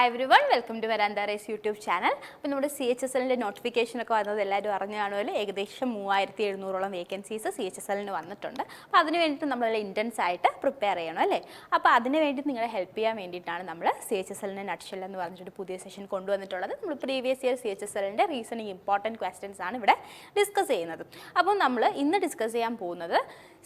Hi everyone, welcome to Veranda Race YouTube channel. അപ്പോൾ നമ്മുടെ CHSL ന്റെ നോട്ടിഫിക്കേഷൻ ഒക്കെ വന്നത് എല്ലാവരും അറിഞ്ഞു കാണുമല്ലോ. ഏകദേശം 3700ഓളം വേക്കൻസീസ് CHSL ന് വന്നിട്ടുണ്ട്. അപ്പോൾ അതിനു വേണ്ടിയിട്ട് നമ്മൾ ഇന്റൻസ് ആയിട്ട് പ്രിപ്പയർ ചെയ്യണം അല്ലേ. അപ്പോൾ അതിനു വേണ്ടി നിങ്ങളെ ഹെൽപ്പ് ചെയ്യാൻ വേണ്ടിയിട്ടാണ് നമ്മൾ CHSL ന്റെ നട്ട്ഷെൽ എന്ന് പറഞ്ഞിട്ട് പുതിയ സെഷൻ കൊണ്ടുവന്നിട്ടുള്ളത്. നമ്മൾ പ്രീവിയസ് ഇയർ CHSL ന്റെ റീസണിംഗ് ഇമ്പോർട്ടൻറ്റ് ക്വസ്റ്റ്യൻസ് ആണ് ഇവിടെ ഡിസ്കസ് ചെയ്യുന്നത്. അപ്പോൾ നമ്മൾ ഇന്ന് ഡിസ്കസ് ചെയ്യാൻ പോകുന്നത്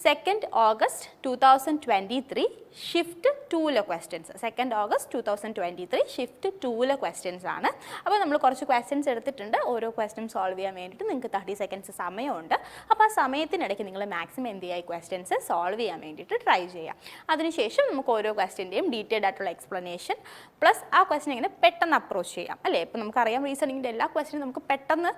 2nd August 2023 ഷിഫ്റ്റ് 2ലെ ക്വസ്റ്റ്യൻസ്. 2nd August 2023 ഷിഫ്റ്റ് 2ലെ ക്വസ്റ്റ്യൻസ് ആണ്. അപ്പോൾ നമ്മൾ കുറച്ച് ക്വസ്റ്റ്യൻസ് എടുത്തിട്ടുണ്ട്. ഓരോ ക്വസ്റ്റ്യൻ സോൾവ് ചെയ്യാൻ വേണ്ടിയിട്ട് നിങ്ങൾക്ക് 30 സെക്കൻഡ്സ് സമയമുണ്ട്. അപ്പോൾ ആ സമയത്തിനിടയ്ക്ക് നിങ്ങൾ മാക്സിമം എന്ത് ചെയ്യുക, ഈ ക്വസ്റ്റ്യൻസ് സോൾവ് ചെയ്യാൻ വേണ്ടിയിട്ട് ട്രൈ ചെയ്യാം. അതിനുശേഷം നമുക്ക് ഓരോ ക്വസ്റ്റ്യൻ്റെയും ഡീറ്റെയിൽഡ് ആയിട്ടുള്ള എക്സ്പ്ലനേഷൻ പ്ലസ് ആ ക്വസ്റ്റ്യൻ ഇങ്ങനെ പെട്ടെന്ന് അപ്രോച്ച് ചെയ്യാം അല്ലേ. ഇപ്പോൾ നമുക്കറിയാം റീസണിങ്ങിൻ്റെ എല്ലാ ക്വസ്റ്റ്യനും നമുക്ക് പെട്ടെന്ന്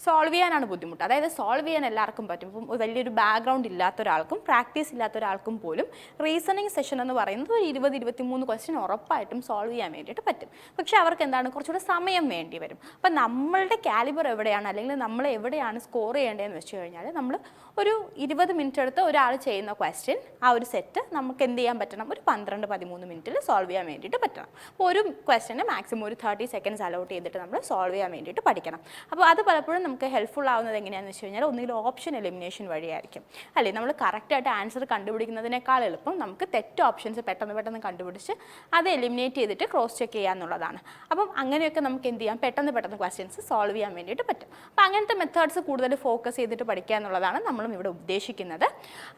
സോൾവ് ചെയ്യാനാണ് ബുദ്ധിമുട്ട്. അതായത് സോൾവ് ചെയ്യാൻ എല്ലാവർക്കും പറ്റും. ഇപ്പം വലിയൊരു ബാക്ക്ഗ്രൗണ്ട് ഇല്ലാത്ത ഒരാൾക്കും പ്രാക്ടീസ് ഇല്ലാത്ത ഒരാൾക്കും പോലും റീസണിങ് സെഷൻ എന്ന് പറയുന്നത് ഒരു 20-23 ക്വസ്റ്റ്യൻ ഉറപ്പായിട്ടും സോൾവ് ചെയ്യാൻ വേണ്ടിയിട്ട് പറ്റും. പക്ഷേ അവർക്ക് എന്താണ് കുറച്ചുകൂടെ സമയം വേണ്ടി വരും. അപ്പം നമ്മളുടെ കാലിബർ എവിടെയാണ് അല്ലെങ്കിൽ നമ്മൾ എവിടെയാണ് സ്കോർ ചെയ്യേണ്ടതെന്ന് വെച്ച് കഴിഞ്ഞാൽ നമ്മൾ ഒരു 20 മിനിറ്റ് എടുത്ത് ഒരാൾ ചെയ്യുന്ന ക്വസ്റ്റ്യൻ ആ ഒരു സെറ്റ് നമുക്ക് എന്ത് ചെയ്യാൻ പറ്റണം, ഒരു 12-13 മിനിറ്റിൽ സോൾവ് ചെയ്യാൻ വേണ്ടിയിട്ട് പറ്റണം. അപ്പോൾ ഒരു ക്വസ്റ്റ്യന് മാക്സിമം ഒരു 30 സെക്കൻഡ്സ് അലോട്ട് ചെയ്തിട്ട് നമ്മൾ സോൾവ് ചെയ്യാൻ വേണ്ടിയിട്ട് പഠിക്കണം. അപ്പോൾ അത് പലപ്പോഴും നമുക്ക് ഹെൽപ്ഫുൾ ആവുന്നത് എങ്ങനെയാണെന്ന് വെച്ച് കഴിഞ്ഞാൽ ഒന്നുകിൽ ഓപ്ഷൻ എലിമിനേഷൻ വഴിയായിരിക്കും അല്ലേ. നമ്മൾ കറക്റ്റായിട്ട് ആൻസർ കണ്ടുപിടിക്കുന്നതിനേക്കാൾ എളുപ്പം നമുക്ക് തെറ്റ് ഓപ്ഷൻസ് പെട്ടെന്ന് കണ്ടുപിടിച്ച് അത് എലിമിനേറ്റ് ചെയ്തിട്ട് ക്രോസ് ചെക്ക് ചെയ്യുക എന്നുള്ളതാണ്. അപ്പം അങ്ങനെയൊക്കെ നമുക്ക് എന്ത് ചെയ്യാം, പെട്ടെന്ന് ക്വസ്റ്റ്യൻസ് സോൾവ് ചെയ്യാൻ വേണ്ടിയിട്ട് പറ്റും. അപ്പോൾ അങ്ങനത്തെ മെത്തേഡ്സ് കൂടുതൽ ഫോക്കസ് ചെയ്തിട്ട് പഠിക്കുക എന്നുള്ളതാണ് നമ്മളും ഇവിടെ ഉദ്ദേശിക്കുന്നത്.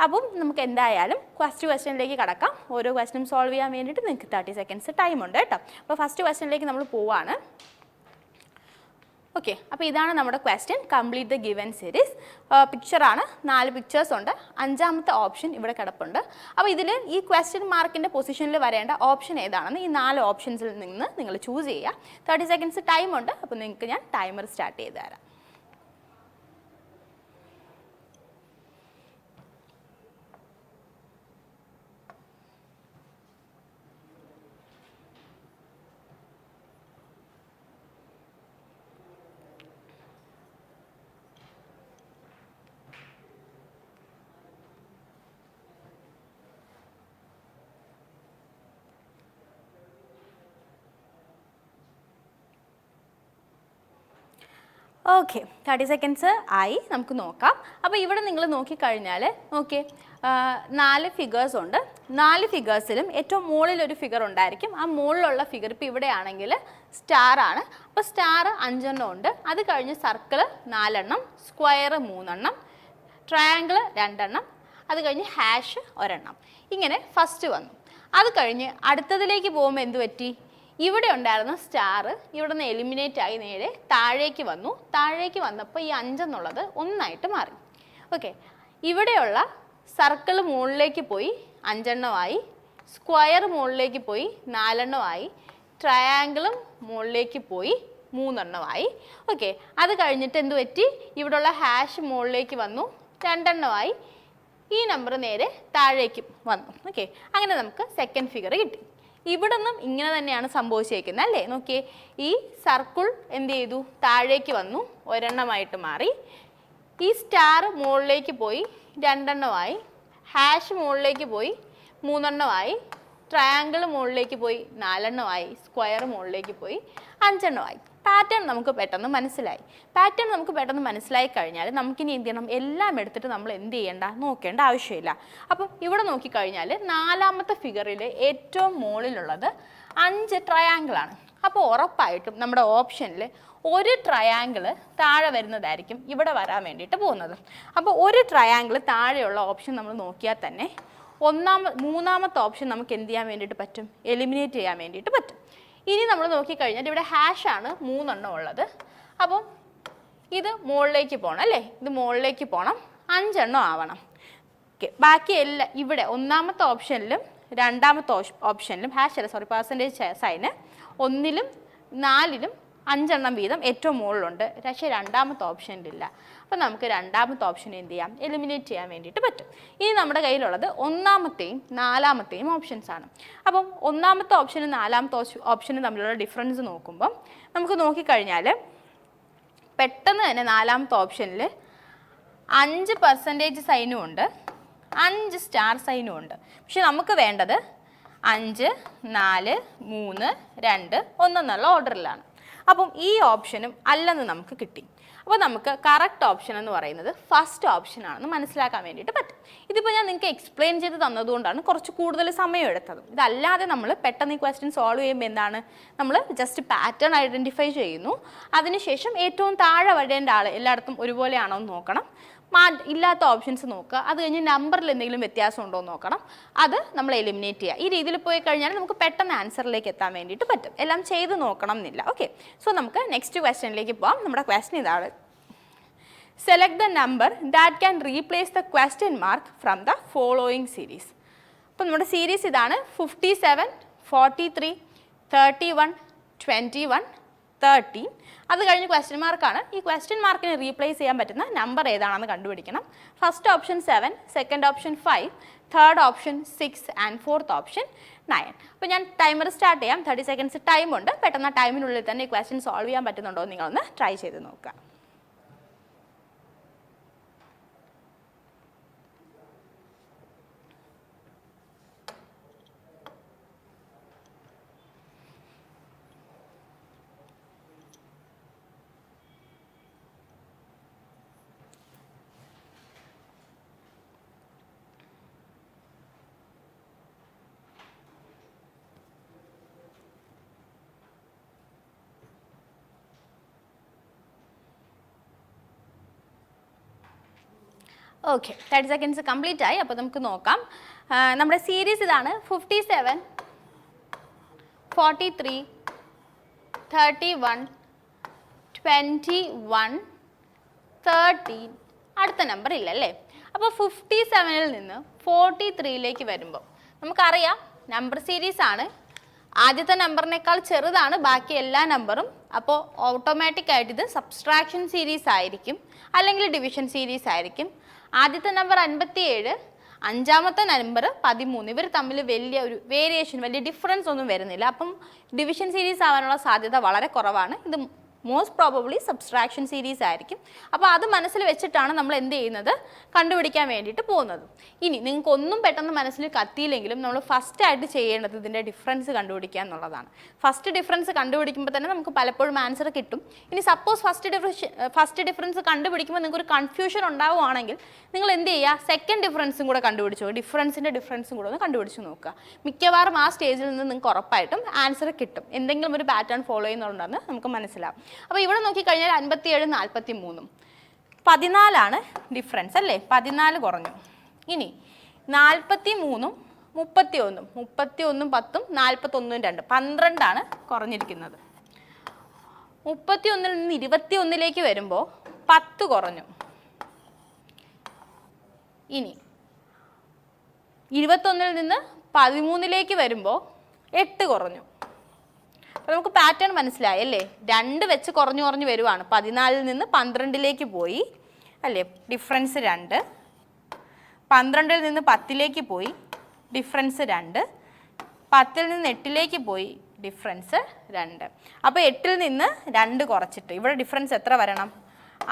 അപ്പം നമുക്ക് എന്തായാലും ഫസ്റ്റ് ക്വസ്റ്റ്യനിലേക്ക് കടക്കാം. ഓരോ ക്വസ്റ്റ്യനും സോൾവ് ചെയ്യാൻ വേണ്ടിയിട്ട് നിങ്ങൾക്ക് 30 സെക്കൻഡ്സ് ടൈം ഉണ്ട് കേട്ടോ. അപ്പോൾ ഫസ്റ്റ് ക്വസ്റ്റ്യനിലേക്ക് നമ്മൾ പോവാണ്. ഓക്കെ, അപ്പോൾ ഇതാണ് നമ്മുടെ question. Complete the given series. പിക്ചറാണ്, 4 പിക്ചേഴ്സ് ഉണ്ട്. 5ാമത്തെ ഓപ്ഷൻ ഇവിടെ കിടപ്പുണ്ട്. അപ്പോൾ ഇതിൽ ഈ ക്വസ്റ്റ്യൻ മാർക്കിൻ്റെ പൊസിഷനിൽ വരേണ്ട ഓപ്ഷൻ ഏതാണെന്ന് ഈ 4 ഓപ്ഷൻസിൽ നിന്ന് നിങ്ങൾ ചൂസ് ചെയ്യുക. 30 സെക്കൻഡ്സ് ടൈം ഉണ്ട്. അപ്പോൾ നിങ്ങൾക്ക് ഞാൻ ടൈമർ സ്റ്റാർട്ട് ചെയ്ത് തരാം. ഓക്കെ, 30 സെക്കൻഡ്സ് ആയി. നമുക്ക് നോക്കാം. അപ്പോൾ ഇവിടെ നിങ്ങൾ നോക്കിക്കഴിഞ്ഞാൽ നോക്കിയേ, 4 ഫിഗേഴ്സ് ഉണ്ട്. 4 ഫിഗേഴ്സിലും ഏറ്റവും മുകളിലൊരു ഫിഗർ ഉണ്ടായിരിക്കും. ആ മുകളിലുള്ള ഫിഗർ ഇപ്പോൾ ഇവിടെ ആണെങ്കിൽ സ്റ്റാർ ആണ്. അപ്പോൾ സ്റ്റാർ 5 എണ്ണം ഉണ്ട്. അത് കഴിഞ്ഞ് സർക്കിൾ 4 എണ്ണം, സ്ക്വയർ 3 എണ്ണം, ട്രയാങ്കിൾ 2 എണ്ണം, അത് കഴിഞ്ഞ് ഹാഷ് 1 എണ്ണം. ഇങ്ങനെ ഫസ്റ്റ് വന്നു. അത് കഴിഞ്ഞ് അടുത്തതിലേക്ക് പോകുമ്പോൾ എന്ത് പറ്റി, ഇവിടെ ഉണ്ടായിരുന്ന സ്റ്റാർ ഇവിടെ നിന്ന് എലിമിനേറ്റ് ആയി നേരെ താഴേക്ക് വന്നു. താഴേക്ക് വന്നപ്പോൾ ഈ 5 എന്നുള്ളത് 1 മാറി. ഓക്കെ, ഇവിടെയുള്ള സർക്കിൾ മുകളിലേക്ക് പോയി 5 എണ്ണമായി, സ്ക്വയർ മുകളിലേക്ക് പോയി 4 എണ്ണമായി, ട്രയാങ്കിളും മുകളിലേക്ക് പോയി 3 എണ്ണമായി. ഓക്കെ, അത് കഴിഞ്ഞിട്ട് എന്ത് പറ്റി, ഇവിടെയുള്ള ഹാഷ് മുകളിലേക്ക് വന്നു 2 എണ്ണമായി, ഈ നമ്പർ നേരെ താഴേക്ക് വന്നു. ഓക്കെ, അങ്ങനെ നമുക്ക് സെക്കൻഡ് ഫിഗർ കിട്ടി. ഇവിടെ നിന്നും ഇങ്ങനെ തന്നെയാണ് സംഭവിച്ചിരിക്കുന്നത് അല്ലേ. നോക്കിയേ, ഈ സർക്കിൾ എന്ത് ചെയ്തു, താഴേക്ക് വന്നു, 1 എണ്ണമായിട്ട് മാറി. ഈ സ്റ്റാർ മുകളിലേക്ക് പോയി 2 എണ്ണമായി, ഹാഷ് മുകളിലേക്ക് പോയി 3 എണ്ണമായി, ട്രയാങ്കിൾ മുകളിലേക്ക് പോയി 4 എണ്ണമായി, സ്ക്വയർ മുകളിലേക്ക് പോയി 5 എണ്ണമായി. പാറ്റേൺ നമുക്ക് പെട്ടെന്ന് മനസ്സിലായി കഴിഞ്ഞാൽ നമുക്കിനി എന്ത് ചെയ്യണം, എല്ലാം എടുത്തിട്ട് നമ്മൾ എന്ത് ചെയ്യേണ്ട, നോക്കേണ്ട ആവശ്യമില്ല. അപ്പം ഇവിടെ നോക്കിക്കഴിഞ്ഞാൽ 4ാമത്തെ ഫിഗറിൽ ഏറ്റവും മുകളിലുള്ളത് 5 ട്രയാങ്കിളാണ്. അപ്പോൾ ഉറപ്പായിട്ടും നമ്മുടെ ഓപ്ഷനിൽ ഒരു ട്രയാങ്കിൾ താഴെ വരുന്നതായിരിക്കും ഇവിടെ വരാൻ വേണ്ടിയിട്ട് പോകുന്നത്. അപ്പോൾ ഒരു ട്രയാങ്കിൾ താഴെയുള്ള ഓപ്ഷൻ നമ്മൾ നോക്കിയാൽ തന്നെ 3ാമത്തെ ഓപ്ഷൻ നമുക്ക് എന്ത് ചെയ്യാൻ വേണ്ടിയിട്ട് പറ്റും, എലിമിനേറ്റ് ചെയ്യാൻ വേണ്ടിയിട്ട് പറ്റും. ഇനി നമ്മൾ നോക്കിക്കഴിഞ്ഞാൽ ഇവിടെ ഹാഷാണ് 3 എണ്ണം ഉള്ളത്. അപ്പം ഇത് മുകളിലേക്ക് പോകണം അല്ലേ, ഇത് മുകളിലേക്ക് പോകണം, 5 എണ്ണം ആവണം. ഓക്കെ, ബാക്കി എല്ലാം ഇവിടെ 1ാമത്തെ ഓപ്ഷനിലും 2ാമത്തെ ഓപ്ഷനിലും പെർസെൻറ്റേജ് സൈന് 1ലും 4ലും 5 എണ്ണം വീതം ഏറ്റവും മുകളിലുണ്ട്. പക്ഷേ 2ാമത്തെ ഓപ്ഷനിലില്ല. അപ്പോൾ നമുക്ക് 2ാമത്തെ ഓപ്ഷൻ എന്ത് ചെയ്യാം, എലിമിനേറ്റ് ചെയ്യാൻ വേണ്ടിയിട്ട് പറ്റും. ഇനി നമ്മുടെ കയ്യിലുള്ളത് 1ാമത്തെയും 4ാമത്തെയും ഓപ്ഷൻസ് ആണ്. അപ്പം 1ാമത്തെ ഓപ്ഷനും 4ാമത്തെ ഓപ്ഷനും തമ്മിലുള്ള ഡിഫറൻസ് നോക്കുമ്പം നമുക്ക് നോക്കിക്കഴിഞ്ഞാൽ പെട്ടെന്ന് തന്നെ 4ാമത്തെ ഓപ്ഷനിൽ 5% സൈനും ഉണ്ട്, 5 സ്റ്റാർ സൈനും ഉണ്ട്. പക്ഷെ നമുക്ക് വേണ്ടത് 5 4 3 2 1 എന്നുള്ള ഓർഡറിലാണ്. അപ്പം ഈ ഓപ്ഷനും അല്ലെന്ന് നമുക്ക് കിട്ടി. അപ്പോൾ നമുക്ക് കറക്റ്റ് ഓപ്ഷൻ എന്ന് പറയുന്നത് ഫസ്റ്റ് ഓപ്ഷൻ ആണെന്ന് മനസ്സിലാക്കാൻ വേണ്ടിയിട്ട് പറ്റും. ഇതിപ്പോൾ ഞാൻ നിങ്ങൾക്ക് എക്സ്പ്ലെയിൻ ചെയ്ത് തന്നതുകൊണ്ടാണ് കുറച്ച് കൂടുതൽ സമയം എടുത്തത്. ഇതല്ലാതെ നമ്മൾ പെട്ടെന്ന് ഈ ക്വസ്റ്റ്യൻ സോൾവ് ചെയ്യുമ്പോൾ എന്താണ്, നമ്മൾ ജസ്റ്റ് പാറ്റേൺ ഐഡൻറ്റിഫൈ ചെയ്യുന്നു. അതിനുശേഷം ഏറ്റവും താഴെ വരേണ്ട ആൾ എല്ലായിടത്തും ഒരുപോലെയാണോ എന്ന് നോക്കണം, ഇല്ലാത്ത ഓപ്ഷൻസ് നോക്കുക. അത് കഴിഞ്ഞ് നമ്പറിൽ എന്തെങ്കിലും വ്യത്യാസം ഉണ്ടോ എന്ന് നോക്കണം. അത് നമ്മൾ എലിമിനേറ്റ് ചെയ്യുക. ഈ രീതിയിൽ പോയി കഴിഞ്ഞാൽ നമുക്ക് പെട്ടെന്ന് ആൻസറിലേക്ക് എത്താൻ വേണ്ടിയിട്ട് പറ്റും. എല്ലാം ചെയ്ത് നോക്കണം എന്നില്ല. ഓക്കെ, സോ നമുക്ക് നെക്സ്റ്റ് ക്വസ്റ്റ്യനിലേക്ക് പോകാം. നമ്മുടെ ക്വസ്റ്റ്യൻ ഇതാണ്. Select the number that can replace the question mark from the following series. അപ്പോൾ നമ്മുടെ സീരീസ് ഇതാണ്: 57, 43, 31, 21, 13. അത് കഴിഞ്ഞ് ക്വസ്റ്റ്യൻ മാർക്കാണ്. ഈ ക്വസ്റ്റ്യൻ മാർക്കിനെ റീപ്ലേസ് ചെയ്യാൻ പറ്റുന്ന നമ്പർ ഏതാണെന്ന് കണ്ടുപിടിക്കണം. First option 7, second option 5, third option 6 and fourth option 9. അപ്പോൾ ഞാൻ ടൈമർ സ്റ്റാർട്ട് ചെയ്യാം. 30 സെക്കൻഡ്സ് ടൈമുണ്ട്. പെട്ടെന്ന് ആ ടൈമിനുള്ളിൽ തന്നെ ഈ ക്വസ്റ്റ്യൻ സോൾവ് ചെയ്യാൻ പറ്റുന്നുണ്ടോ എന്ന് നിങ്ങളൊന്ന് ട്രൈ ചെയ്ത് നോക്കുക. ഓക്കെ, 30 സെക്കൻഡ്സ് കംപ്ലീറ്റ് ആയി. അപ്പോൾ നമുക്ക് നോക്കാം. നമ്മുടെ സീരീസ് ഇതാണ്: 57, 43, 31, 21, 13. അടുത്ത നമ്പർ ഇല്ലല്ലേ? അപ്പോൾ 57-ൽ നിന്ന് 43-ലേക്ക് വരുമ്പോൾ നമുക്കറിയാം നമ്പർ സീരീസ് ആണ്. ആദ്യത്തെ നമ്പറിനേക്കാൾ ചെറുതാണ് ബാക്കി എല്ലാ നമ്പറും. അപ്പോൾ ഓട്ടോമാറ്റിക്കായിട്ട് ഇത് സബ്സ്ട്രാക്ഷൻ സീരീസ് ആയിരിക്കും, അല്ലെങ്കിൽ ഡിവിഷൻ സീരീസ് ആയിരിക്കും. ആദ്യത്തെ നമ്പർ 57, അഞ്ചാമത്തെ നമ്പർ 13. ഇവർ തമ്മിൽ വലിയ ഒരു വേരിയേഷൻ, വലിയ ഡിഫറൻസ് ഒന്നും വരുന്നില്ല. അപ്പം ഡിവിഷൻ സീരീസ് ആവാനുള്ള സാധ്യത വളരെ കുറവാണ്. ഇത് മോസ്റ്റ് പ്രോബബ്ലി സബ്സ്ട്രാക്ഷൻ സീരീസ് ആയിരിക്കും. അപ്പോൾ അത് മനസ്സിൽ വെച്ചിട്ടാണ് നമ്മൾ എന്ത് ചെയ്യുന്നത്, കണ്ടുപിടിക്കാൻ വേണ്ടിയിട്ട് പോകുന്നത്. ഇനി നിങ്ങൾക്ക് ഒന്നും പെട്ടെന്ന് മനസ്സിൽ കത്തിയില്ലെങ്കിലും നമ്മൾ ഫസ്റ്റായിട്ട് ചെയ്യേണ്ടത് ഇതിൻ്റെ ഡിഫറൻസ് കണ്ടുപിടിക്കുക എന്നുള്ളതാണ്. ഫസ്റ്റ് ഡിഫറൻസ് കണ്ടുപിടിക്കുമ്പോൾ തന്നെ നമുക്ക് പലപ്പോഴും ആൻസർ കിട്ടും. ഇനി സപ്പോസ് ഫസ്റ്റ് ഡിഫറൻസ് കണ്ടുപിടിക്കുമ്പോൾ നിങ്ങൾക്ക് ഒരു കൺഫ്യൂഷൻ ഉണ്ടാവുകയാണെങ്കിൽ നിങ്ങൾ എന്ത് ചെയ്യുക, സെക്കൻഡ് ഡിഫറൻസും കൂടെ കണ്ടുപിടിച്ചു, ഡിഫറൻസും കൂടെ ഒന്ന് കണ്ടുപിടിച്ച് നോക്കുക. മിക്കവാറും ആ സ്റ്റേജിൽ നിന്ന് നിങ്ങൾക്ക് ഉറപ്പായിട്ടും ആൻസർ കിട്ടും. എന്തെങ്കിലും ഒരു പാറ്റേൺ ഫോളോ ചെയ്യുന്നുണ്ടെന്ന് നമുക്ക് മനസ്സിലാവും. അപ്പോൾ ഇവിടെ നോക്കിക്കഴിഞ്ഞാൽ 57, 43, 14 ഡിഫറൻസ് അല്ലേ? 14 കുറഞ്ഞു. ഇനി 43, 31, 10, 41, 2, 12 കുറഞ്ഞിരിക്കുന്നത്. 31-ൽ നിന്ന് 21-ലേക്ക് വരുമ്പോൾ 10 കുറഞ്ഞു. ഇനി 21-ൽ നിന്ന് 13-ലേക്ക് വരുമ്പോൾ 8 കുറഞ്ഞു. അപ്പോൾ നമുക്ക് പാറ്റേൺ മനസ്സിലായി അല്ലേ? 2 വെച്ച് കുറഞ്ഞു വരുവാണ്. 14-ൽ നിന്ന് 12-ലേക്ക് പോയി അല്ലേ, ഡിഫറൻസ് 2. 12-ൽ നിന്ന് 10-ലേക്ക് പോയി, ഡിഫറൻസ് 2. 10-ൽ നിന്ന് 8-ലേക്ക് പോയി, ഡിഫറൻസ് 2. അപ്പോൾ 8-ൽ നിന്ന് 2 കുറച്ചിട്ട് ഇവിടെ ഡിഫറൻസ് എത്ര വരണം?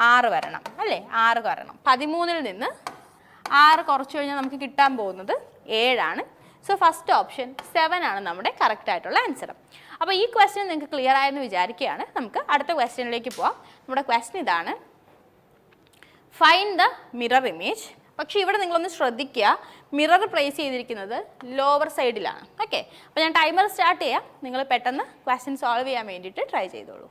6 വരണം അല്ലേ? 6 വരണം. 13-ൽ നിന്ന് 6 കുറച്ച് കഴിഞ്ഞാൽ നമുക്ക് കിട്ടാൻ പോകുന്നത് 7. സോ ഫസ്റ്റ് ഓപ്ഷൻ 7 ആണ് നമ്മുടെ കറക്റ്റ് ആയിട്ടുള്ള ആൻസർ. അപ്പോൾ ഈ ക്വസ്റ്റ്യൻ നിങ്ങൾക്ക് ക്ലിയർ ആയെന്ന് വിചാരിക്കുകയാണ്. നമുക്ക് അടുത്ത ക്വസ്റ്റ്യനിലേക്ക് പോവാം. നമ്മുടെ ക്വസ്റ്റ്യൻ ഇതാണ്: ഫൈൻഡ് ദ മിറർ ഇമേജ്. പക്ഷേ ഇവിടെ നിങ്ങളൊന്ന് ശ്രദ്ധിക്കുക, മിറർ പ്ലേസ് ചെയ്തിരിക്കുന്നത് ലോവർ സൈഡിലാണ്. ഓക്കെ, അപ്പോൾ ഞാൻ ടൈമർ സ്റ്റാർട്ട് ചെയ്യാം. നിങ്ങൾ പെട്ടെന്ന് ക്വസ്റ്റ്യൻ സോൾവ് ചെയ്യാൻ വേണ്ടിയിട്ട് ട്രൈ ചെയ്തോളൂ.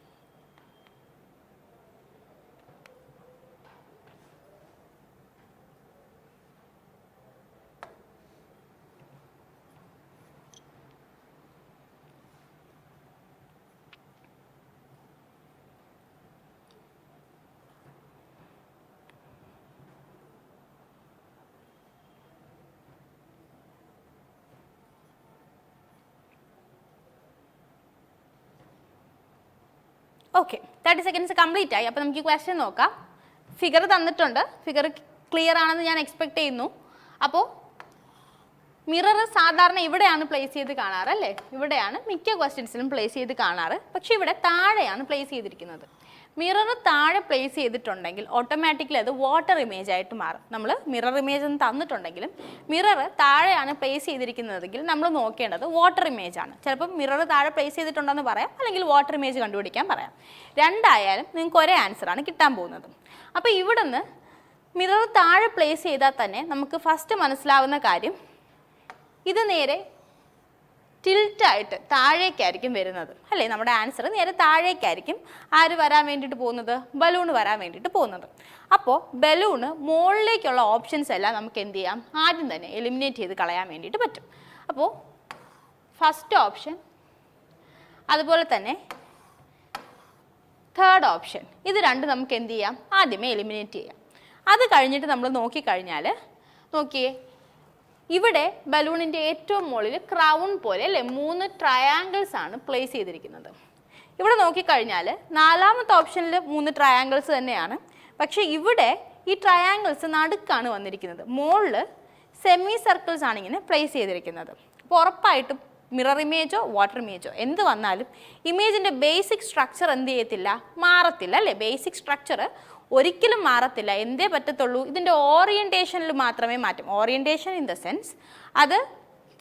ഓക്കെ, 30 സെക്കൻഡ്സ് കംപ്ലീറ്റ് ആയി. അപ്പോൾ നമുക്ക് ഈ ക്വസ്റ്റ്യൻ നോക്കാം. ഫിഗർ തന്നിട്ടുണ്ട്. ഫിഗർ ക്ലിയർ ആണെന്ന് ഞാൻ എക്സ്പെക്ട് ചെയ്യുന്നു. അപ്പോൾ മിറർ സാധാരണ ഇവിടെയാണ് പ്ലേസ് ചെയ്ത് കാണാറ് അല്ലേ? ഇവിടെയാണ് മിക്ക ക്വസ്റ്റ്യൻസിലും പ്ലേസ് ചെയ്ത് കാണാറ്. പക്ഷേ ഇവിടെ താഴെയാണ് പ്ലേസ് ചെയ്തിരിക്കുന്നത്. മിറർ താഴെ പ്ലേസ് ചെയ്തിട്ടുണ്ടെങ്കിൽ ഓട്ടോമാറ്റിക്കലി അത് വാട്ടർ ഇമേജ് ആയിട്ട് മാറും. നമ്മൾ മിറർ ഇമേജ് എന്ന് തന്നിട്ടുണ്ടെങ്കിലും മിറർ താഴെയാണ് പ്ലേസ് ചെയ്തിരിക്കുന്നതെങ്കിൽ നമ്മൾ നോക്കേണ്ടത് വാട്ടർ ഇമേജ് ആണ്. ചിലപ്പോൾ മിറർ താഴെ പ്ലേസ് ചെയ്തിട്ടുണ്ടെന്ന് പറയാം, അല്ലെങ്കിൽ വാട്ടർ ഇമേജ് കണ്ടുപിടിക്കാൻ പറയാം. രണ്ടായാലും നിങ്ങൾക്ക് ഒരേ ആൻസറാണ് കിട്ടാൻ പോകുന്നത്. അപ്പോൾ ഇവിടുന്ന് മിറർ താഴെ പ്ലേസ് ചെയ്താൽ തന്നെ നമുക്ക് ഫസ്റ്റ് മനസ്സിലാവുന്ന കാര്യം ഇത് നേരെ ടിൽറ്റായിട്ട് താഴേക്കായിരിക്കും വരുന്നത് അല്ലേ. നമ്മുടെ ആൻസർ നേരെ താഴേക്കായിരിക്കും ആര് വരാൻ വേണ്ടിയിട്ട് പോകുന്നത്, ബലൂൺ വരാൻ വേണ്ടിയിട്ട് പോകുന്നത്. അപ്പോൾ ബലൂണ് മുകളിലേക്കുള്ള ഓപ്ഷൻസ് എല്ലാം നമുക്ക് എന്ത് ചെയ്യാം, ആദ്യം തന്നെ എലിമിനേറ്റ് ചെയ്ത് കളയാൻ വേണ്ടിയിട്ട് പറ്റും. അപ്പോൾ ഫസ്റ്റ് ഓപ്ഷൻ അതുപോലെ തന്നെ തേർഡ് ഓപ്ഷൻ ഇത് രണ്ട് നമുക്ക് എന്ത് ചെയ്യാം, ആദ്യമേ എലിമിനേറ്റ് ചെയ്യാം. അത് കഴിഞ്ഞിട്ട് നമ്മൾ നോക്കിക്കഴിഞ്ഞാൽ നോക്കിയേ, ഇവിടെ ബലൂണിൻ്റെ ഏറ്റവും മുകളിൽ ക്രൗൺ പോലെ അല്ലേ 3 ട്രയാങ്കിൾസ് ആണ് പ്ലേസ് ചെയ്തിരിക്കുന്നത്. ഇവിടെ നോക്കിക്കഴിഞ്ഞാൽ നാലാമത്തെ ഓപ്ഷനിൽ 3 ട്രയാങ്കിൾസ് തന്നെയാണ്. പക്ഷേ ഇവിടെ ഈ ട്രയാങ്കിൾസ് നടുക്കാണ് വന്നിരിക്കുന്നത്. മുകളിൽ സെമി സർക്കിൾസ് ആണ് ഇങ്ങനെ പ്ലേസ് ചെയ്തിരിക്കുന്നത്. അപ്പോൾ ഉറപ്പായിട്ടും മിറർ ഇമേജോ വാട്ടർ ഇമേജോ എന്ത് വന്നാലും ഇമേജിൻ്റെ ബേസിക് സ്ട്രക്ചർ എന്ത് ചെയ്യത്തില്ല, മാറത്തില്ല അല്ലേ. ബേസിക് സ്ട്രക്ചർ ഒരിക്കലും മാറത്തില്ല. എന്തേ പറ്റത്തുള്ളൂ, ഇതിൻ്റെ ഓറിയൻറ്റേഷനിൽ മാത്രമേ മാറ്റം. ഓറിയൻറ്റേഷൻ ഇൻ ദ സെൻസ് അത്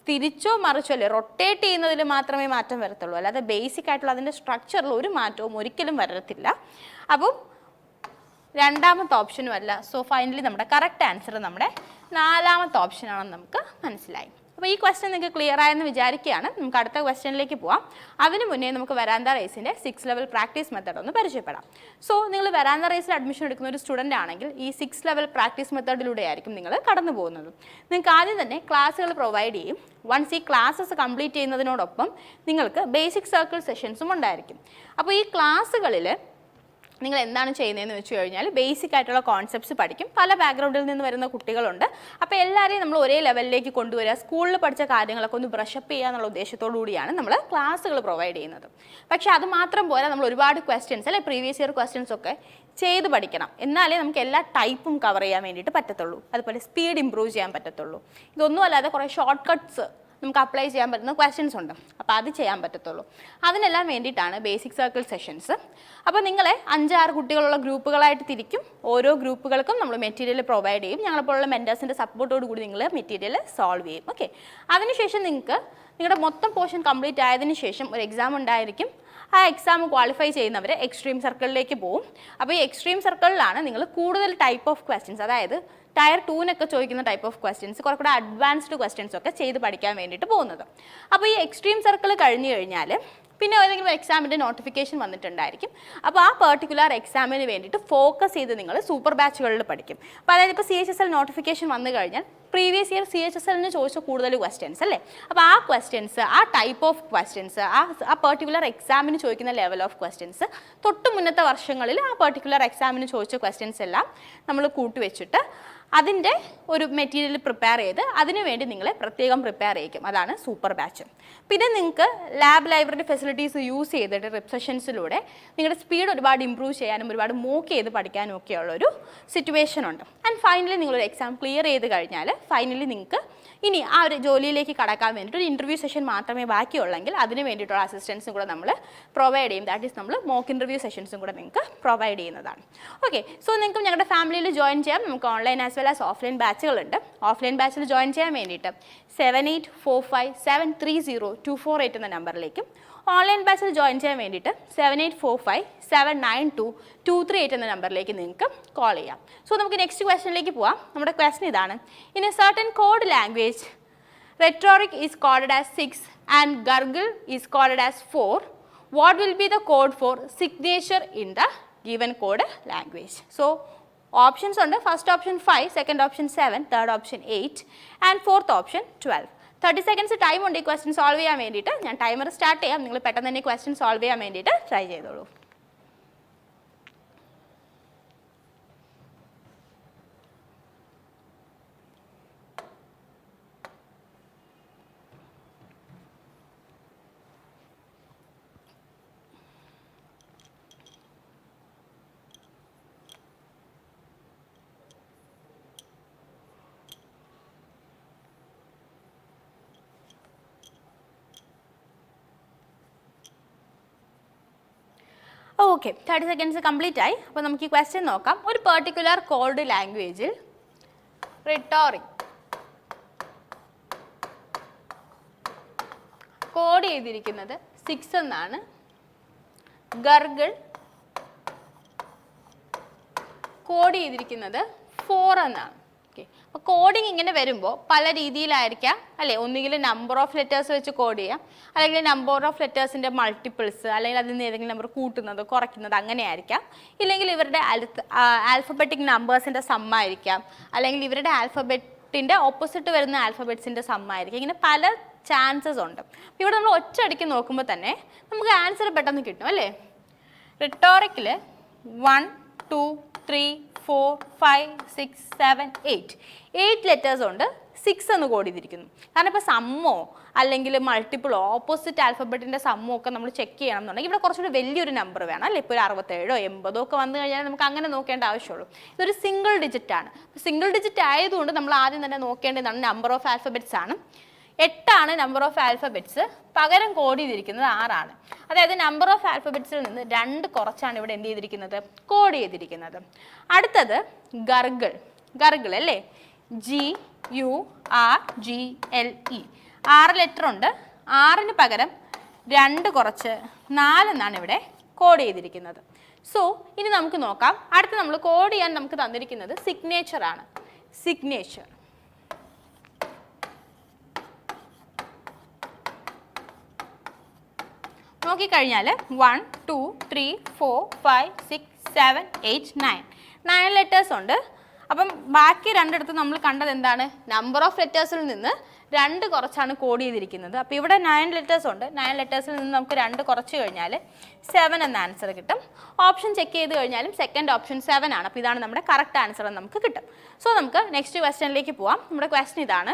തിരിച്ചോ മറിച്ചോ അല്ലേ റൊട്ടേറ്റ് ചെയ്യുന്നതിൽ മാത്രമേ മാറ്റം വരത്തുള്ളൂ. അല്ലാതെ ബേസിക് ആയിട്ടുള്ള അതിൻ്റെ സ്ട്രക്ചറിൽ ഒരു മാറ്റവും ഒരിക്കലും വരത്തില്ല. അപ്പം രണ്ടാമത്തെ ഓപ്ഷനും അല്ല. സോ ഫൈനലി നമ്മുടെ കറക്റ്റ് ആൻസർ നമ്മുടെ നാലാമത്തെ ഓപ്ഷനാണെന്ന് നമുക്ക് മനസ്സിലായി. അപ്പോൾ ഈ ക്വസ്റ്റ്യൻ നിങ്ങൾക്ക് ക്ലിയർ ആയെന്ന് വിചാരിക്കുകയാണ്. നമുക്ക് അടുത്ത ക്വസ്റ്റ്യനിലേക്ക് പോവാം. അതിന് മുന്നേ നമുക്ക് വരാന്ത റേസിൻ്റെ 6 ലെവൽ പ്രാക്ടീസ് മെത്തേഡ് ഒന്ന് പരിചയപ്പെടാം. സോ നിങ്ങൾ വരാന്ത റേസിൽ അഡ്മിഷൻ എടുക്കുന്ന ഒരു സ്റ്റുഡൻ്റ് ആണെങ്കിൽ ഈ 6 ലെവൽ പ്രാക്ടീസ് മെത്തേഡിലൂടെ ആയിരിക്കും നിങ്ങൾ കടന്നു പോകുന്നത്. നിങ്ങൾക്ക് ആദ്യം തന്നെ ക്ലാസ്സുകൾ പ്രൊവൈഡ് ചെയ്യും. വൺസ് ഈ ക്ലാസ്സസ് കംപ്ലീറ്റ് ചെയ്യുന്നതിനോടൊപ്പം നിങ്ങൾക്ക് ബേസിക് സർക്കിൾ സെഷൻസും ഉണ്ടായിരിക്കും. അപ്പോൾ ഈ ക്ലാസ്സുകളിൽ നിങ്ങൾ എന്താണ് ചെയ്യുന്നതെന്ന് വെച്ച് കഴിഞ്ഞാൽ ബേസിക് ആയിട്ടുള്ള കോൺസെപ്റ്റ്സ് പഠിക്കും. പല ബാക്ക്ഗ്രൗണ്ടിൽ നിന്ന് വരുന്ന കുട്ടികളുണ്ട്. അപ്പോൾ എല്ലാവരെയും നമ്മൾ ഒരേ ലെവലിലേക്ക് കൊണ്ടുവരിക, സ്കൂളിൽ പഠിച്ച കാര്യങ്ങളൊക്കെ ഒന്ന് ബ്രഷപ്പ് ചെയ്യുക എന്നുള്ള ഉദ്ദേശത്തോടു കൂടിയാണ് നമ്മൾ ക്ലാസ്സുകൾ പ്രൊവൈഡ് ചെയ്യുന്നത്. പക്ഷേ അത് മാത്രം പോരാ, നമ്മൾ ഒരുപാട് ക്വസ്റ്റ്യൻസ് അല്ലെ പ്രീവിയസ് ഇയർ ക്വസ്റ്റ്യൻസ് ഒക്കെ ചെയ്ത് പഠിക്കണം. എന്നാലേ നമുക്ക് എല്ലാ ടൈപ്പും കവർ ചെയ്യാൻ വേണ്ടിയിട്ട് പറ്റത്തുള്ളൂ. അതുപോലെ സ്പീഡ് ഇമ്പ്രൂവ് ചെയ്യാൻ പറ്റത്തുള്ളൂ. ഇതൊന്നും അല്ലാതെ കുറേ ഷോർട്ട് കട്ട്സ് നമുക്ക് അപ്ലൈ ചെയ്യാൻ പറ്റുന്ന ക്വസ്റ്റ്യൻസ് ഉണ്ട്. അപ്പോൾ അത് ചെയ്യാൻ പറ്റത്തുള്ളൂ. അതിനെല്ലാം വേണ്ടിയിട്ടാണ് ബേസിക് സർക്കിൾ സെഷൻസ്. അപ്പോൾ നിങ്ങളെ 5-6 കുട്ടികളുള്ള ഗ്രൂപ്പുകളായിട്ട് തിരിക്കും. ഓരോ ഗ്രൂപ്പുകൾക്കും നമ്മൾ മെറ്റീരിയൽ പ്രൊവൈഡ് ചെയ്യും. ഞങ്ങളെപ്പോലുള്ള മെൻറ്റേഴ്സിൻ്റെ സപ്പോർട്ടോട് കൂടി നിങ്ങൾ മെറ്റീരിയൽ സോൾവ് ചെയ്യും. ഓക്കെ, അതിനുശേഷം നിങ്ങൾക്ക് നിങ്ങളുടെ മൊത്തം പോർഷൻ കംപ്ലീറ്റ് ആയതിനു ശേഷം ഒരു എക്സാം ഉണ്ടായിരിക്കും. ആ എക്സാം ക്വാളിഫൈ ചെയ്യുന്നവർ എക്സ്ട്രീം സർക്കിളിലേക്ക് പോകും. അപ്പോൾ ഈ എക്സ്ട്രീം സർക്കിളിലാണ് നിങ്ങൾ കൂടുതൽ ടൈപ്പ് ഓഫ് ക്വസ്റ്റ്യൻസ്, അതായത് ടയർ 2-നൊക്കെ ചോദിക്കുന്ന ടൈപ്പ് ഓഫ് ക്വസ്റ്റ്യൻസ്, കുറേ കൂടെ അഡ്വാൻസ്ഡ് ക്വസ്റ്റ്യൻസ് ഒക്കെ ചെയ്ത് പഠിക്കാൻ വേണ്ടിയിട്ട് പോകുന്നത്. അപ്പോൾ ഈ എക്സ്ട്രീം സർക്കിൾ കഴിഞ്ഞ് കഴിഞ്ഞാൽ പിന്നെ ഏതെങ്കിലും എക്സാമിൻ്റെ നോട്ടിഫിക്കേഷൻ വന്നിട്ടുണ്ടായിരിക്കും. അപ്പോൾ ആ പെർട്ടിക്കുലർ എക്സാമിന് വേണ്ടിയിട്ട് ഫോക്കസ് ചെയ്ത് നിങ്ങൾ സൂപ്പർ ബാച്ചുകളിൽ പഠിക്കും. അപ്പോൾ അതായത് ഇപ്പോൾ CHSL നോട്ടിഫിക്കേഷൻ വന്നു കഴിഞ്ഞാൽ പ്രീവിയസ് ഇയർ CHSLന് ചോദിച്ച കൂടുതൽ ക്വസ്റ്റ്യൻസ് അല്ലേ. അപ്പോൾ ആ ക്വസ്റ്റ്യൻസ്, ആ ടൈപ്പ് ഓഫ് ക്വസ്റ്റ്യൻസ്, ആ പെർട്ടിക്കുലർ എക്സാമിന് ചോദിക്കുന്ന ലെവൽ ഓഫ് ക്വസ്റ്റ്യൻസ് തൊട്ട് മുന്നത്തെ വർഷങ്ങളിൽ ആ പെർട്ടിക്കുലർ എക്സാമിന് ചോദിച്ച ക്വസ്റ്റ്യൻസ് എല്ലാം നമ്മൾ കൂട്ടിവെച്ചിട്ട് അതിൻ്റെ ഒരു മെറ്റീരിയൽ പ്രിപ്പയർ ചെയ്ത് അതിനു വേണ്ടി നിങ്ങളെ പ്രത്യേകം പ്രിപ്പയർ ചെയ്യിക്കും. അതാണ് സൂപ്പർ ബാച്ച്. പിന്നെ നിങ്ങൾക്ക് ലാബ് ലൈബ്രറി ഫെസിലിറ്റീസ് യൂസ് ചെയ്തിട്ട് റിപ്പ് സെഷൻസിലൂടെ നിങ്ങളുടെ സ്പീഡ് ഒരുപാട് ഇമ്പ്രൂവ് ചെയ്യാനും ഒരുപാട് മോക്ക് ചെയ്ത് പഠിക്കാനും ഒക്കെയുള്ളൊരു സിറ്റുവേഷൻ ഉണ്ട്. ആൻഡ് ഫൈനലി നിങ്ങളൊരു എക്സാം ക്ലിയർ ചെയ്ത് കഴിഞ്ഞാൽ ഫൈനലി നിങ്ങൾക്ക് ഇനി ആ ഒരു ജോലിയിലേക്ക് കടക്കാൻ വേണ്ടിയിട്ട് ഒരു ഇൻ്റർവ്യൂ സെഷൻ മാത്രമേ ബാക്കിയുള്ളെങ്കിൽ അതിന് വേണ്ടിയിട്ടുള്ള അസിസ്റ്റൻസും കൂടെ നമ്മൾ പ്രൊവൈഡ് ചെയ്യും. ദാറ്റ് ഈസ് നമ്മൾ മോക്ക് ഇൻ്റർവ്യൂ സെഷൻസും കൂടെ നിങ്ങൾക്ക് പ്രൊവൈഡ് ചെയ്യുന്നതാണ്. ഓക്കെ, സോ നിങ്ങൾക്ക് ഞങ്ങളുടെ ഫാമിലിയിൽ ജോയിൻ ചെയ്യാം. നമുക്ക് online as well as offline ബാച്ചുകളുണ്ട്. ഓഫ്ലൈൻ ബാച്ചിൽ ജോയിൻ ചെയ്യാൻ വേണ്ടിയിട്ട് 7845730248 എന്ന നമ്പറിലേക്കും ഓൺലൈൻ ബാച്ചിൽ ജോയിൻ ചെയ്യാൻ വേണ്ടിയിട്ട് 7845792238 എന്ന നമ്പറിലേക്ക് നിങ്ങൾക്ക് കോൾ ചെയ്യാം. സോ നമുക്ക് നെക്സ്റ്റ് ക്വസ്റ്റ്യനിലേക്ക് പോവാം. നമ്മുടെ ക്വസ്റ്റ്യൻ ഇതാണ്: in A certain code language rhetoric is coded as 6 and gargle is coded as 4. What will be the code for signature in the given code language? So options ഉണ്ട്. First option 5, second option 7, third option 8 and fourth option 12. 30 seconds time ഉണ്ട് ഈ question solve ചെയ്യാൻ വേണ്ടിയിട്ട്. ഞാൻ timer start ചെയ്യാം. നിങ്ങൾ പെട്ടെന്ന് തന്നെ ക്വസ്റ്റ്യൻ സോൾവ് ചെയ്യാൻ വേണ്ടിയിട്ട് ട്രൈ ചെയ്തോളൂ. ഓക്കെ 30 സെക്കൻഡ്സ് കംപ്ലീറ്റ് ആയി. അപ്പോൾ നമുക്ക് ഈ ക്വസ്റ്റ്യൻ നോക്കാം. ഒരു പെർട്ടിക്കുലർ കോഡ് ലാംഗ്വേജിൽ റിട്ടോറിക് കോഡ് ചെയ്തിരിക്കുന്നത് 6 എന്നാണ്. ഗർഗിൾ കോഡ് ചെയ്തിരിക്കുന്നത് 4 എന്നാണ്. ഓക്കെ, അപ്പോൾ കോഡിങ് ഇങ്ങനെ വരുമ്പോൾ പല രീതിയിലായിരിക്കാം അല്ലേ. ഒന്നുകിൽ നമ്പർ ഓഫ് ലെറ്റേഴ്സ് വെച്ച് കോഡ് ചെയ്യാം, അല്ലെങ്കിൽ നമ്പർ ഓഫ് ലെറ്റേഴ്സിൻ്റെ മൾട്ടിപ്പിൾസ്, അല്ലെങ്കിൽ അതിൽ നിന്ന് ഏതെങ്കിലും നമ്പർ കൂട്ടുന്നത് കുറയ്ക്കുന്നത് അങ്ങനെ ആയിരിക്കാം. ഇല്ലെങ്കിൽ ഇവരുടെ ആൽഫബറ്റിക് നമ്പേഴ്സിൻ്റെ സമ്മായിരിക്കാം, അല്ലെങ്കിൽ ഇവരുടെ ആൽഫബറ്റിൻ്റെ ഓപ്പോസിറ്റ് വരുന്ന ആൽഫബറ്റ്സിൻ്റെ സമ്മായിരിക്കും. ഇങ്ങനെ പല ചാൻസസ് ഉണ്ട്. ഇവിടെ നമ്മൾ ഒറ്റയടിക്ക് നോക്കുമ്പോൾ തന്നെ നമുക്ക് ആൻസർ പെട്ടെന്ന് കിട്ടും അല്ലേ. റിട്ടോറിക്കിൽ 1 2 3 4 5 6 7 8 ലെറ്റേഴ്സ് ഉണ്ട്. 6 എന്ന് കോഡ് ചെയ്തിരിക്കുന്നു. കാരണം ഇപ്പോൾ സമ്മോ അല്ലെങ്കിൽ മൾട്ടിപ്പിളോ ഓപ്പോസിറ്റ് ആൽഫബറ്റിൻ്റെ സമ്മോ ഒക്കെ നമ്മൾ ചെക്ക് ചെയ്യണം എന്നുണ്ടെങ്കിൽ ഇവിടെ കുറച്ചുകൂടി വലിയൊരു നമ്പർ വേണം അല്ലേ. ഇപ്പോൾ ഒരു 67 80 ഒക്കെ വന്നു കഴിഞ്ഞാൽ നമുക്ക് അങ്ങനെ നോക്കേണ്ട ആവശ്യമുള്ളൂ. ഇതൊരു സിംഗിൾ ഡിജിറ്റ് ആണ്. സിംഗിൾ ഡിജിറ്റ് ആയതുകൊണ്ട് നമ്മൾ ആദ്യം തന്നെ നോക്കേണ്ടതാണ് നമ്പർ ഓഫ് ആൽഫബറ്റ്സ് ആണ്. 8 ആണ് നമ്പർ ഓഫ് ആൽഫബറ്റ്സ്. പകരം കോഡ് ചെയ്തിരിക്കുന്നത് 6 ആണ്. അതായത് നമ്പർ ഓഫ് ആൽഫബറ്റ്സിൽ നിന്ന് 2 കുറച്ചാണ് ഇവിടെ എന്ത് ചെയ്തിരിക്കുന്നത്, കോഡ് ചെയ്തിരിക്കുന്നത്. അടുത്തത് ഗർഗിൾ അല്ലേ. GURGLE 6 ലെറ്റർ ഉണ്ട്. 6ന് പകരം 2 കുറച്ച് 4 എന്നാണ് ഇവിടെ കോഡ് ചെയ്തിരിക്കുന്നത്. സോ ഇനി നമുക്ക് നോക്കാം. അടുത്ത് നമ്മൾ കോഡ് ചെയ്യാൻ നമുക്ക് തന്നിരിക്കുന്നത് സിഗ്നേച്ചർ ആണ്. സിഗ്നേച്ചർ നോക്കിക്കഴിഞ്ഞാൽ 1 2 3 4 5 6 7 8 9 ലെറ്റേഴ്സ് ഉണ്ട്. അപ്പം ബാക്കി രണ്ടിടത്ത് നമ്മൾ കണ്ടത് എന്താണ്, നമ്പർ ഓഫ് ലെറ്റേഴ്സിൽ നിന്ന് 2 കുറച്ചാണ് കോഡ് ചെയ്തിരിക്കുന്നത്. അപ്പോൾ ഇവിടെ 9 ലെറ്റേഴ്സ് ഉണ്ട്. 9 ലെറ്റേഴ്സിൽ നിന്ന് നമുക്ക് 2 കുറച്ച് കഴിഞ്ഞാൽ 7 എന്ന ആൻസർ കിട്ടും. ഓപ്ഷൻ ചെക്ക് ചെയ്ത് കഴിഞ്ഞാലും സെക്കൻഡ് ഓപ്ഷൻ 7 ആണ്. അപ്പോൾ ഇതാണ് നമ്മുടെ കറക്റ്റ് ആൻസർ എന്ന് നമുക്ക് കിട്ടും. സോ നമുക്ക് നെക്സ്റ്റ് ക്വസ്റ്റ്യനിലേക്ക് പോവാം. നമ്മുടെ ക്വസ്റ്റ്യൻ ഇതാണ്.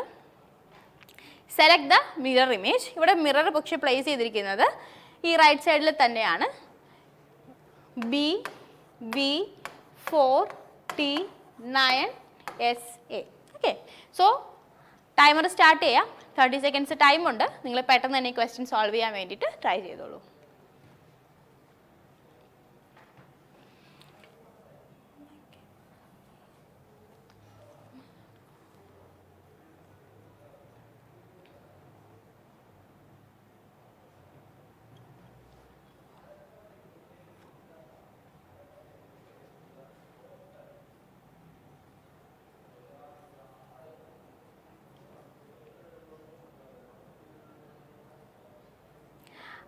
Select the mirror image. ഇവിടെ മിറർ പക്ഷേ പ്ലേസ് ചെയ്തിരിക്കുന്നത് ഈ റൈറ്റ് സൈഡിൽ തന്നെയാണ്. B4T9SA. Okay, so timer start ചെയ്യാം. 30 സെക്കൻഡ്സ് ടൈമുണ്ട്. നിങ്ങൾ പെട്ടെന്ന് തന്നെ ഈ ക്വസ്റ്റ്യൻ സോൾവ് ചെയ്യാൻ വേണ്ടിയിട്ട് ട്രൈ ചെയ്തോളൂ.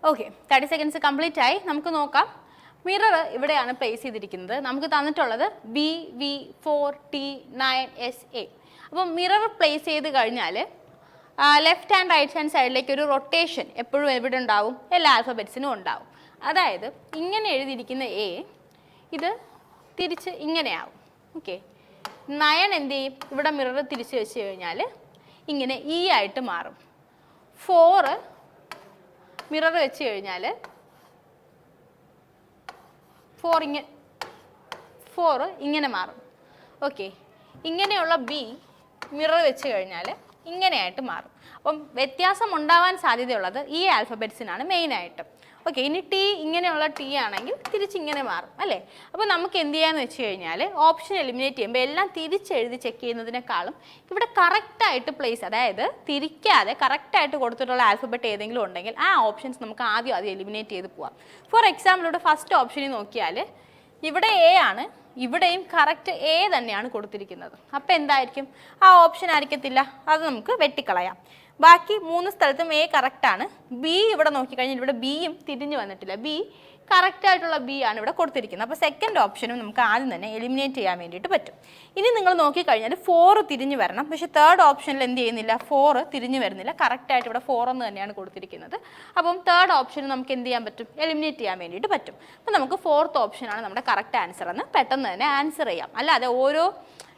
ഓക്കെ, 30 സെക്കൻഡ്സ് കംപ്ലീറ്റ് ആയി. നമുക്ക് നോക്കാം. മിറർ ഇവിടെയാണ് പ്ലേസ് ചെയ്തിരിക്കുന്നത്. നമുക്ക് തന്നിട്ടുള്ളത് B4T9SA. അപ്പം മിറർ പ്ലേസ് ചെയ്ത് കഴിഞ്ഞാൽ ലെഫ്റ്റ് ആൻഡ് റൈറ്റ് ഹാൻഡ് സൈഡിലേക്ക് ഒരു റൊട്ടേഷൻ എപ്പോഴും എവിടെ ഉണ്ടാവും, എല്ലാ ആൽഫബറ്റ്സിനും ഉണ്ടാവും. അതായത് ഇങ്ങനെ എഴുതിയിരിക്കുന്ന A ഇത് തിരിച്ച് ഇങ്ങനെയാവും. ഓക്കെ, 9 എന്ത് ചെയ്യും, ഇവിടെ മിറർ തിരിച്ച് വെച്ച് കഴിഞ്ഞാൽ ഇങ്ങനെ E ആയിട്ട് മാറും. 4 മിറർ വെച്ച് കഴിഞ്ഞാൽ 4 ഇങ്ങനെ മാറും. ഓക്കെ, ഇങ്ങനെയുള്ള B മിറർ വെച്ച് കഴിഞ്ഞാൽ ഇങ്ങനെയായിട്ട് മാറും. അപ്പം വ്യത്യാസം ഉണ്ടാവാൻ സാധ്യതയുള്ളത് ഈ ആൽഫബറ്റ്സിനാണ് മെയിനായിട്ട്. ഓക്കെ, ഇനി T ഇങ്ങനെയുള്ള T ആണെങ്കിൽ തിരിച്ചിങ്ങനെ മാറും അല്ലേ. അപ്പോൾ നമുക്ക് എന്ത് ചെയ്യാന്ന് വെച്ച് കഴിഞ്ഞാൽ ഓപ്ഷൻ എലിമിനേറ്റ് ചെയ്യുമ്പോൾ എല്ലാം തിരിച്ചെഴുതി ചെക്ക് ചെയ്യുന്നതിനേക്കാളും ഇവിടെ കറക്റ്റായിട്ട് പ്ലേസ്, അതായത് തിരിക്കാതെ കറക്റ്റായിട്ട് കൊടുത്തിട്ടുള്ള ആൽഫബറ്റ് ഏതെങ്കിലും ഉണ്ടെങ്കിൽ ആ ഓപ്ഷൻസ് നമുക്ക് ആദ്യം എലിമിനേറ്റ് ചെയ്ത് പോവാം. ഫോർ എക്സാമ്പിൾ ഇവിടെ ഫസ്റ്റ് ഓപ്ഷനിൽ നോക്കിയാൽ ഇവിടെ A ആണ്, ഇവിടെയും കറക്റ്റ് A തന്നെയാണ് കൊടുത്തിരിക്കുന്നത്. അപ്പോൾ എന്തായിരിക്കും, ആ ഓപ്ഷൻ ആയിരിക്കത്തില്ല, അത് നമുക്ക് വെട്ടിക്കളയാം. ബാക്കി 3 സ്ഥലത്തും A കറക്റ്റാണ്. B ഇവിടെ നോക്കിക്കഴിഞ്ഞാൽ ഇവിടെ Bയും തിരിഞ്ഞു വന്നിട്ടില്ല. B കറക്റ്റായിട്ടുള്ള B ആണ് ഇവിടെ കൊടുത്തിരിക്കുന്നത്. അപ്പോൾ സെക്കൻഡ് ഓപ്ഷനും നമുക്ക് ആദ്യം തന്നെ എലിമിനേറ്റ് ചെയ്യാൻ വേണ്ടിയിട്ട് പറ്റും. ഇനി നിങ്ങൾ നോക്കിക്കഴിഞ്ഞാൽ 4 തിരിഞ്ഞു വരണം. പക്ഷേ തേർഡ് ഓപ്ഷനിൽ എന്ത് ചെയ്യുന്നില്ല, 4 തിരിഞ്ഞു വരുന്നില്ല. കറക്റ്റായിട്ട് ഇവിടെ 4 എന്ന് തന്നെയാണ് കൊടുത്തിരിക്കുന്നത്. അപ്പം തേർഡ് ഓപ്ഷന് നമുക്ക് എന്ത് ചെയ്യാൻ പറ്റും, എലിമിനേറ്റ് ചെയ്യാൻ വേണ്ടിയിട്ട് പറ്റും. അപ്പോൾ നമുക്ക് ഫോർത്ത് ഓപ്ഷനാണ് നമ്മുടെ കറക്റ്റ് ആൻസർ എന്ന് പെട്ടെന്ന് തന്നെ ആൻസർ ചെയ്യാം. അല്ലാതെ ഓരോ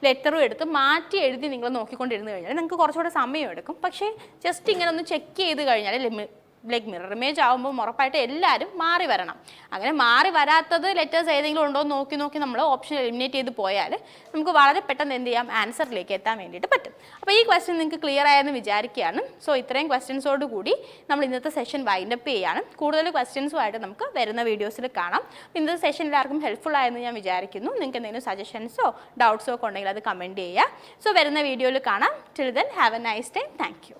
ലെറ്ററും എടുത്ത് മാറ്റി എഴുതി നിങ്ങൾ നോക്കിക്കൊണ്ടിരുന്ന് കഴിഞ്ഞാൽ നിങ്ങൾക്ക് കുറച്ചുകൂടെ സമയം എടുക്കും. പക്ഷേ ജസ്റ്റ് ഇങ്ങനെ ഒന്ന് ചെക്ക് ചെയ്ത് കഴിഞ്ഞാൽ ലൈക്ക് മിറർ ഇമേജ് ആകുമ്പോൾ ഉറപ്പായിട്ട് എല്ലാവരും മാറി വരണം. അങ്ങനെ മാറി വരാത്തത് ലെറ്റേഴ്സ് ഏതെങ്കിലും ഉണ്ടോ എന്ന് നോക്കി നമ്മൾ ഓപ്ഷൻ എലിമിനേറ്റ് ചെയ്ത് പോയാൽ നമുക്ക് വളരെ പെട്ടെന്ന് എന്ത് ചെയ്യാം, ആൻസറിലേക്ക് എത്താൻ വേണ്ടിയിട്ട് പറ്റും. അപ്പോൾ ഈ ക്വസ്റ്റ്യൻ നിങ്ങൾക്ക് ക്ലിയർ ആയെന്ന് വിചാരിക്കുകയാണ്. സോ ഇത്രയും ക്വസ്റ്റ്യൻസോട് കൂടി നമ്മൾ ഇന്നത്തെ സെഷൻ വൈൻഡപ്പ് ചെയ്യുകയാണ്. കൂടുതൽ ക്വസ്റ്റ്യൻസുമായിട്ട് നമുക്ക് വരുന്ന വീഡിയോസിൽ കാണാം. ഇന്നത്തെ സെഷൻ എല്ലാവർക്കും ഹെൽപ്ഫുൾ ആയെന്ന് ഞാൻ വിചാരിക്കുന്നു. നിങ്ങൾക്ക് എന്തെങ്കിലും സജഷൻസോ ഡൗട്ട്സോ ഒക്കെ ഉണ്ടെങ്കിൽ അത് കമൻറ്റ് ചെയ്യുക. സോ വരുന്ന വീഡിയോയിൽ കാണാം. Till then have A nice time. Thank you.